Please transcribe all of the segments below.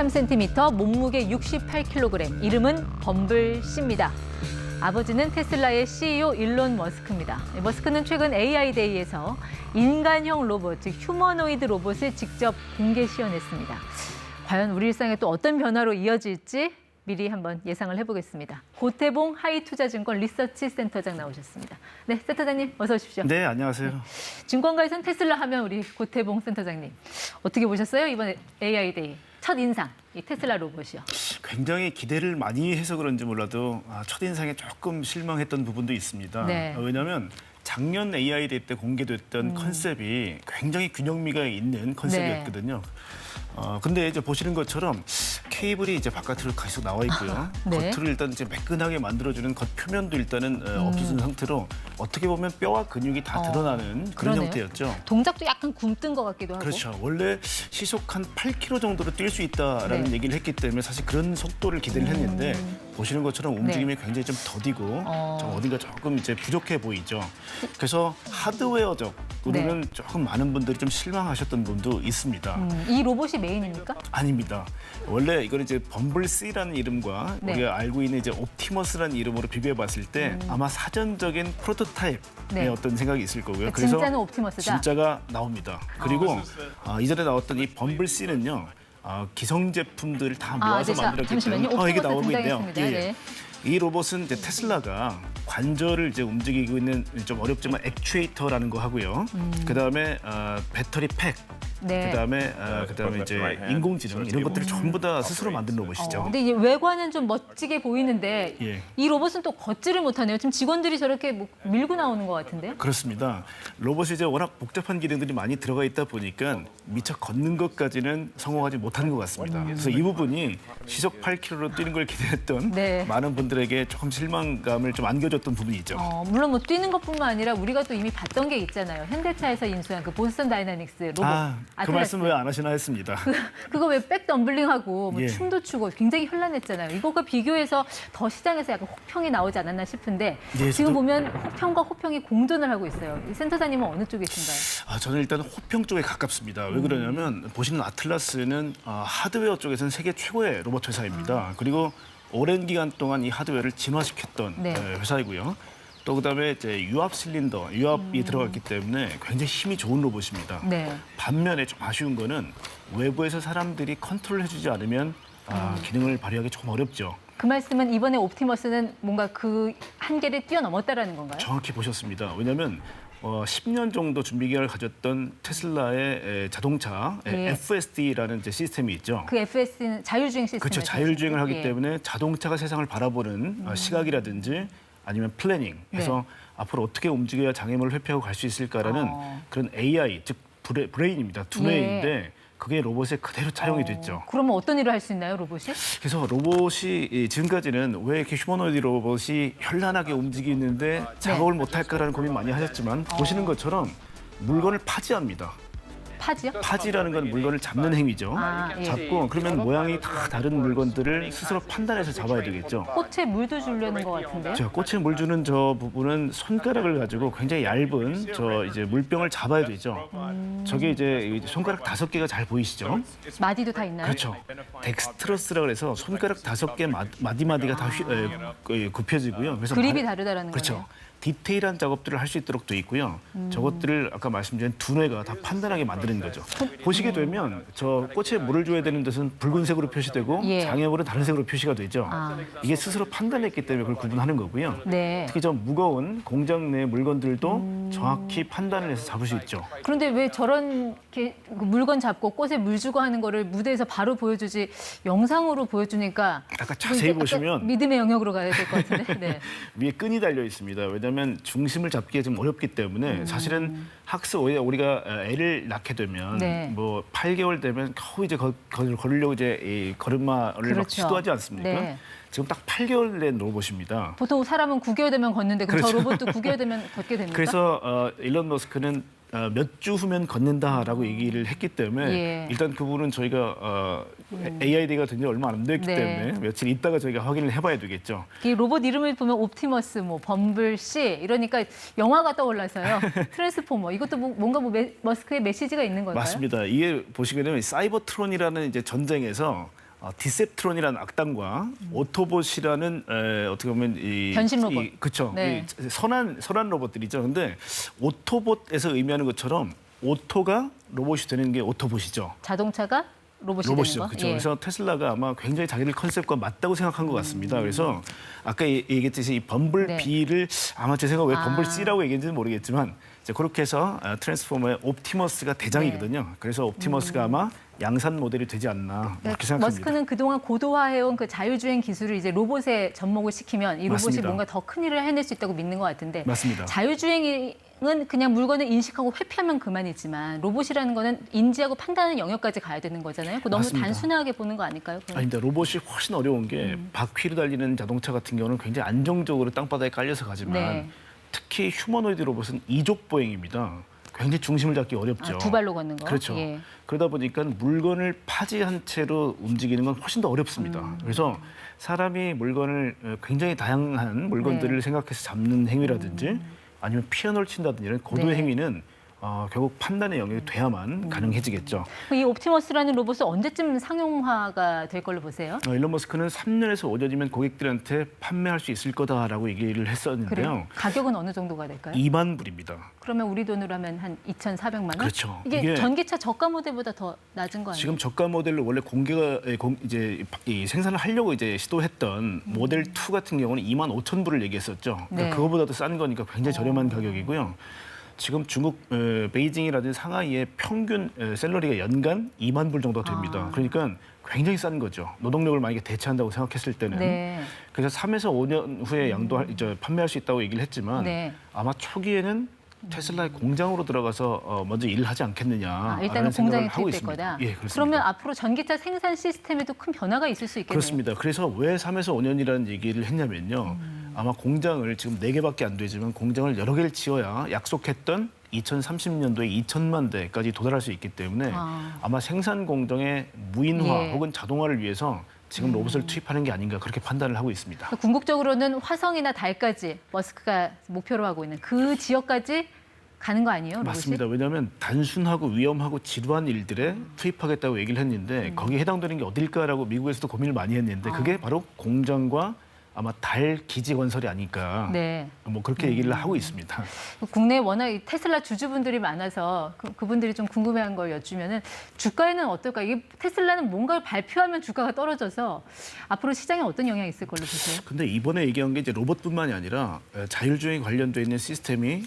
193cm, 몸무게 68kg, 이름은 범블씨입니다. 아버지는 테슬라의 CEO 일론 머스크입니다. 머스크는 최근 AI데이에서 인간형 로봇, 즉 휴머노이드 로봇을 직접 공개 시연했습니다. 과연 우리 일상에 또 어떤 변화로 이어질지 미리 한번 예상을 해보겠습니다. 고태봉 하이투자증권 리서치 센터장 나오셨습니다. 네, 센터장님 어서 오십시오. 네, 안녕하세요. 네. 증권가에선 테슬라 하면 우리 고태봉 센터장님 어떻게 보셨어요? 이번 AI데이 첫 인상, 이 테슬라 로봇이요. 굉장히 기대를 많이 해서 그런지 몰라도 첫인상에 조금 실망했던 부분도 있습니다. 네. 왜냐하면 작년 AI데이 때 공개됐던 컨셉이 굉장히 균형미가 있는 컨셉이었거든요. 근데 이제 보시는 것처럼 케이블이 이제 바깥으로 계속 나와 있고요. 네. 겉으로 일단 이제 매끈하게 만들어주는 겉 표면도 일단은 없어진 상태로 어떻게 보면 뼈와 근육이 다 드러나는 그런 그러네요. 형태였죠. 동작도 약간 굼뜬 것 같기도 하고. 그렇죠. 원래 시속 한 8km 정도로 뛸 수 있다라는 네. 얘기를 했기 때문에 사실 그런 속도를 기대를 했는데 보시는 것처럼 움직임이 네. 굉장히 좀 더디고 좀 어딘가 조금 이제 부족해 보이죠. 그래서 하드웨어적으로는 조금 많은 분들이 좀 실망하셨던 분도 있습니다. 이 로봇이 메인입니까? 아닙니다. 원래 이거는 이제 범블씨라는 이름과 네. 우리가 알고 있는 이제 옵티머스라는 이름으로 비교해봤을 때 아마 사전적인 프로토타입의 네. 어떤 생각이 있을 거고요. 그러니까 진짜는 옵티머스다. 진짜가 나옵니다. 그리고 이전에 나왔던 이 범블씨는요. 기성 제품들을 다 모아서 네, 만들었기 잠시만요. 때문에 이게 옵티머스 나오고 있네요. 등장했습니다. 네. 이 로봇은 이제 테슬라가 관절을 이제 움직이고 있는 좀 어렵지만 액추에이터라는 거 하고요. 그다음에 배터리 팩, 네. 그다음에 이제 인공지능 이런 것들을 전부 다 스스로 만든 로봇이죠. 근데 이제 외관은 좀 멋지게 보이는데 예. 이 로봇은 또 걷지를 못하네요. 지금 직원들이 저렇게 뭐 밀고 나오는 것 같은데요? 그렇습니다. 로봇이 이제 워낙 복잡한 기능들이 많이 들어가 있다 보니까 미처 걷는 것까지는 성공하지 못하는 것 같습니다. 그래서 이 부분이 시속 8km로 뛰는 걸 기대했던 네. 많은 분들에게 조금 실망감을 좀 안겨줬던 부분이죠. 물론 뭐 뛰는 것뿐만 아니라 우리가 또 이미 봤던 게 있잖아요. 현대차에서 인수한 그 보스턴 다이나믹스 로봇. 그 말씀 왜 안 하시나 했습니다. 그거 왜 백덤블링하고 뭐 예. 춤도 추고 굉장히 현란했잖아요. 이거가 비교해서 더 시장에서 약간 혹평이 나오지 않았나 싶은데 예, 지금 저도- 보면 혹평과 호평이 공존을 하고 있어요. 이 센터장님은 어느 쪽이신가요? 저는 일단 호평 쪽에 가깝습니다. 왜 그러냐면 보시는 아틀라스는 하드웨어 쪽에서는 세계 최고의 로봇 회사입니다. 그리고 오랜 기간 동안 이 하드웨어를 진화시켰던 네. 회사이고요. 또 그다음에 이제 유압 실린더, 유압이 들어갔기 때문에 굉장히 힘이 좋은 로봇입니다. 네. 반면에 좀 아쉬운 거는 외부에서 사람들이 컨트롤 해주지 않으면 기능을 발휘하기 좀 어렵죠. 그 말씀은 이번에 옵티머스는 뭔가 그 한계를 뛰어넘었다라는 건가요? 정확히 보셨습니다. 왜냐하면 10년 정도 준비 기간을 가졌던 테슬라의 자동차 예. FSD라는 이제 시스템이 있죠. 그 FS는 자율주행 시스템. 그렇죠. 자율주행을 하기 예. 때문에 자동차가 세상을 바라보는 시각이라든지 아니면 플래닝 해서 앞으로 어떻게 움직여야 장애물을 회피하고 갈 수 있을까라는 그런 AI, 즉 브레인입니다. 두뇌인데 그게 로봇에 그대로 차용이 됐죠. 그러면 어떤 일을 할 수 있나요, 로봇이? 그래서 로봇이 지금까지는 왜 이렇게 휴머노이드 로봇이 현란하게 움직이는데 작업을 못할까라는 고민 많이 하셨지만 보시는 것처럼 물건을 파지합니다. 파지요? 파지라는 건 물건을 잡는 행위죠. 예. 잡고 그러면 모양이 다 다른 물건들을 스스로 판단해서 잡아야 되겠죠. 꽃에 물도 주려는 것 같은데. 자, 꽃에 물 주는 저 부분은 손가락을 가지고 굉장히 얇은 저 이제 물병을 잡아야 되죠. 저게 이제 손가락 5개가 잘 보이시죠? 마디도 다 있나요? 그렇죠. 덱스트러스라 그래서 손가락 5개 마디마디가 다 굽혀지고요. 그래서 그립이 다르다라는 그렇죠. 거네요. 디테일한 작업들을 할 수 있도록 돼 있고요. 저것들을 아까 말씀드린 두뇌가 다 판단하게 만드는 거죠. 보시게 되면 저 꽃에 물을 줘야 되는 데서는 붉은색으로 표시되고 예. 장애물은 다른 색으로 표시가 되죠. 이게 스스로 판단했기 때문에 그걸 구분하는 거고요. 네. 특히 저 무거운 공장 내 물건들도 정확히 판단을 해서 잡을 수 있죠. 그런데 왜 저런 그 물건 잡고 꽃에 물 주고 하는 거를 무대에서 바로 보여주지 영상으로 보여주니까 아까 자세히 약간 보시면 믿음의 영역으로 가야 될 것 같은데. 네. 위에 끈이 달려 있습니다. 왜냐하면 중심을 잡기가 좀 어렵기 때문에 사실은 학습 우리가 애를 낳게 되면 네. 뭐 8개월 되면 겨우 이제 걸으려고 이제 이 걸음마를 막 그렇죠. 시도하지 않습니까? 네. 지금 딱 8개월 된 로봇입니다. 보통 사람은 9개월 되면 걷는데 그럼 저 그렇죠. 로봇도 9개월 되면 걷게 됩니까? 그래서 일론 머스크는 몇 주 후면 걷는다라고 얘기를 했기 때문에 예. 일단 그 부분은 저희가 AID가 된 지 얼마 안 됐기 네. 때문에 며칠 있다가 저희가 확인을 해봐야 되겠죠. 이 로봇 이름을 보면 옵티머스, 뭐 범블씨 이러니까 영화가 떠올라서요. 트랜스포머 이것도 뭔가 머스크의 메시지가 있는 걸까요? 맞습니다. 이게 보시게 되면 사이버트론이라는 이제 전쟁에서 디셉트론이라는 악당과 오토봇이라는 어떻게 보면 변신 로봇. 그렇죠. 네. 선한 로봇들이죠. 근데 오토봇에서 의미하는 것처럼 오토가 로봇이 되는 게 오토봇이죠. 자동차가 로봇이 로봇이죠. 되는 거. 그렇죠. 예. 그래서 테슬라가 아마 굉장히 자기들 컨셉과 맞다고 생각한 것 같습니다. 그래서 아까 얘기했듯이 이 범블비를 아마 제 생각 왜 범블C라고 얘기했는지는 모르겠지만 이제 그렇게 해서 트랜스포머의 옵티머스가 대장이거든요. 그래서 옵티머스가 아마 양산 모델이 되지 않나 이렇게 생각합니다. 머스크는 그동안 고도화해온 그 자율주행 기술을 이제 로봇에 접목을 시키면 이 로봇이 맞습니다. 뭔가 더 큰 일을 해낼 수 있다고 믿는 것 같은데 맞습니다. 자율주행은 그냥 물건을 인식하고 회피하면 그만이지만 로봇이라는 거는 인지하고 판단하는 영역까지 가야 되는 거잖아요. 그거 너무 맞습니다. 단순하게 보는 거 아닐까요? 그건? 아닙니다. 로봇이 훨씬 어려운 게 바퀴로 달리는 자동차 같은 경우는 굉장히 안정적으로 땅바닥에 깔려서 가지만 네. 특히 휴머노이드 로봇은 이족 보행입니다. 굉장히 중심을 잡기 어렵죠. 두 발로 걷는 거. 그렇죠. 예. 그러다 보니까 물건을 파지한 채로 움직이는 건 훨씬 더 어렵습니다. 그래서 사람이 물건을 굉장히 다양한 물건들을 네. 생각해서 잡는 행위라든지 아니면 피아노를 친다든지 이런 고도의 네. 행위는 결국 판단의 영역이 돼야만 가능해지겠죠. 이 옵티머스라는 로봇은 언제쯤 상용화가 될 걸로 보세요? 일론 머스크는 3년에서 5년이면 고객들한테 판매할 수 있을 거다라고 얘기를 했었는데요. 그래요? 가격은 어느 정도가 될까요? 2만 불입니다. 그러면 우리 돈으로 하면 한 2,400만 원? 그렇죠. 이게 전기차 저가 모델보다 더 낮은 거 아니에요? 지금 저가 모델로 원래 이제 이 생산을 하려고 이제 시도했던 모델 2 같은 경우는 2만 5천 불을 얘기했었죠. 그러니까 네. 그거보다도 싼 거니까 굉장히 저렴한 가격이고요. 지금 중국 베이징이라든지 상하이의 평균 샐러리가 연간 2만 불 정도 됩니다. 그러니까 굉장히 싼 거죠. 노동력을 만약에 대체한다고 생각했을 때는. 네. 그래서 3에서 5년 후에 판매할 수 있다고 얘기를 했지만 네. 아마 초기에는 테슬라의 공장으로 들어가서 먼저 일을 하지 않겠느냐. 일단은 공장에 하고 투입될 있습니다. 거다. 예, 그렇습니다. 그러면 앞으로 전기차 생산 시스템에도 큰 변화가 있을 수 있겠네요. 그렇습니다. 그래서 왜 3에서 5년이라는 얘기를 했냐면요. 아마 공장을 지금 4개밖에 안 되지만 공장을 여러 개를 지어야 약속했던 2030년도에 2천만 대까지 도달할 수 있기 때문에 아마 생산 공정의 무인화 예. 혹은 자동화를 위해서 지금 로봇을 투입하는 게 아닌가 그렇게 판단을 하고 있습니다. 궁극적으로는 화성이나 달까지 머스크가 목표로 하고 있는 그 지역까지 가는 거 아니에요? 로봇이? 맞습니다. 왜냐하면 단순하고 위험하고 지루한 일들에 투입하겠다고 얘기를 했는데 거기에 해당되는 게 어딜까라고 미국에서도 고민을 많이 했는데 그게 바로 공장과 아마 달 기지 건설이 아닐까. 네. 뭐 그렇게 얘기를 하고 있습니다. 국내에 워낙 이 테슬라 주주분들이 많아서 그분들이 좀 궁금해한 걸 여쭈면은 주가에는 어떨까? 이게 테슬라는 뭔가를 발표하면 주가가 떨어져서 앞으로 시장에 어떤 영향이 있을 걸로 보세요? 근데 이번에 얘기한 게 이제 로봇뿐만이 아니라 자율주행에 관련돼 있는 시스템이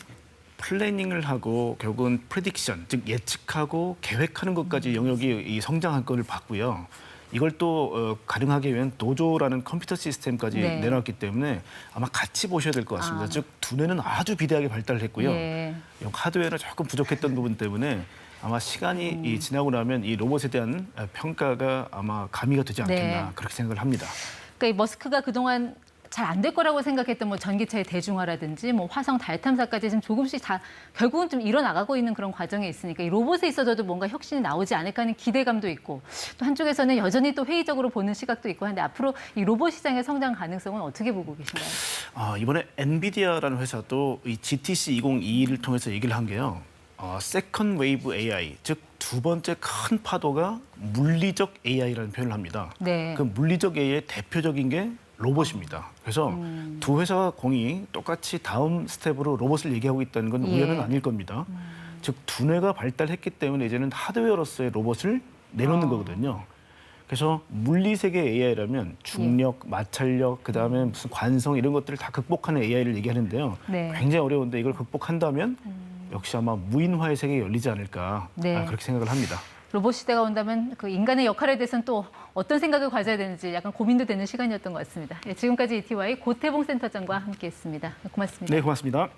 플래닝을 하고 결국은 프레딕션, 즉 예측하고 계획하는 것까지 영역이 이 성장한 거를 봤고요. 이걸 또 가능하게 위한 도조라는 컴퓨터 시스템까지 네. 내놨기 때문에 아마 같이 보셔야 될 것 같습니다. 즉 두뇌는 아주 비대하게 발달을 했고요. 예. 하드웨어는 조금 부족했던 부분 때문에 아마 시간이 지나고 나면 이 로봇에 대한 평가가 아마 가미가 되지 않겠나 네. 그렇게 생각을 합니다. 그러니까 이 머스크가 그동안 잘 안 될 거라고 생각했던 뭐 전기차의 대중화라든지 뭐 화성 달 탐사까지 지금 조금씩 다 결국은 좀 일어나가고 있는 그런 과정에 있으니까 이 로봇에 있어서도 뭔가 혁신이 나오지 않을까 하는 기대감도 있고 또 한쪽에서는 여전히 또 회의적으로 보는 시각도 있고 한데 앞으로 이 로봇 시장의 성장 가능성은 어떻게 보고 계신가요? 이번에 엔비디아라는 회사도 이 GTC 2022를 통해서 얘기를 한 게요. 세컨 웨이브 AI, 즉 두 번째 큰 파도가 물리적 AI라는 표현을 합니다. 네. 그 물리적 AI의 대표적인 게 로봇입니다. 그래서 두 회사가 공이 똑같이 다음 스텝으로 로봇을 얘기하고 있다는 건 우연은 아닐 겁니다. 즉 두뇌가 발달했기 때문에 이제는 하드웨어로서의 로봇을 내놓는 거거든요. 그래서 물리세계 AI라면 중력, 마찰력, 그다음에 무슨 관성 이런 것들을 다 극복하는 AI를 얘기하는데요. 네. 굉장히 어려운데 이걸 극복한다면 역시 아마 무인화의 세계가 열리지 않을까 네. 그렇게 생각을 합니다. 로봇 시대가 온다면 그 인간의 역할에 대해서는 또 어떤 생각을 가져야 되는지 약간 고민도 되는 시간이었던 것 같습니다. 지금까지 ETY 고태봉 센터장과 함께했습니다. 고맙습니다. 네, 고맙습니다.